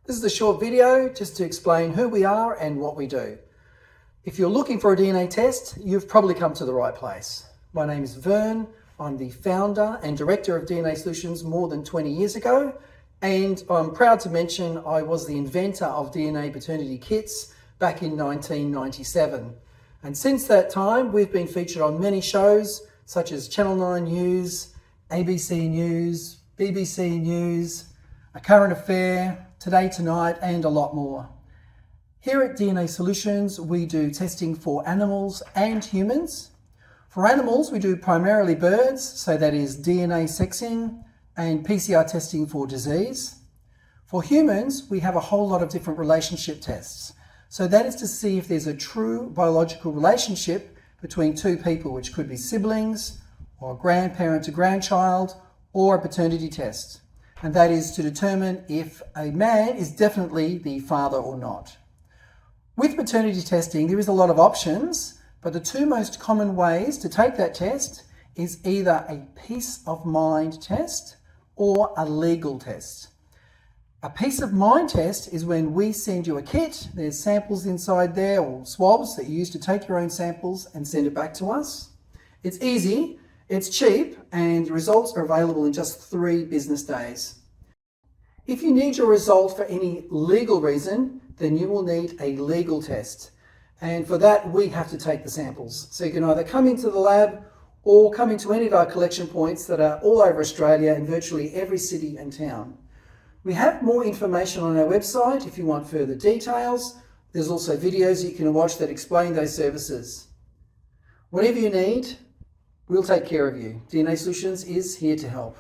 This is a short video just to explain who we are and what we do. If you're looking for a DNA test, you've probably come to the right place. My name is Vern. I'm the founder and director of DNA Solutions more than 20 years ago, and I'm proud to mention I was the inventor of DNA paternity kits back in 1997. And since that time, we've been featured on many shows such as Channel 9 News, ABC News, BBC News, A Current Affair, Today Tonight, and a lot more. Here at DNA Solutions, we do testing for animals and humans. For animals, we do primarily birds, so that is DNA sexing and PCR testing for disease. For humans, we have a whole lot of different relationship tests. So that is to see if there's a true biological relationship between two people, which could be siblings, or grandparent to grandchild, or a paternity test. And that is to determine if a man is definitely the father or not. With paternity testing, there is a lot of options, but the two most common ways to take that test is either a peace of mind test or a legal test. A peace of mind test is when we send you a kit, there's samples inside there or swabs that you use to take your own samples and send it back to us. It's easy, it's cheap, and the results are available in just 3 business days. If you need your result for any legal reason, then you will need a legal test. And for that, we have to take the samples. So you can either come into the lab or come into any of our collection points that are all over Australia in virtually every city and town. We have more information on our website if you want further details. There's also videos you can watch that explain those services. Whatever you need, we'll take care of you. DNA Solutions is here to help.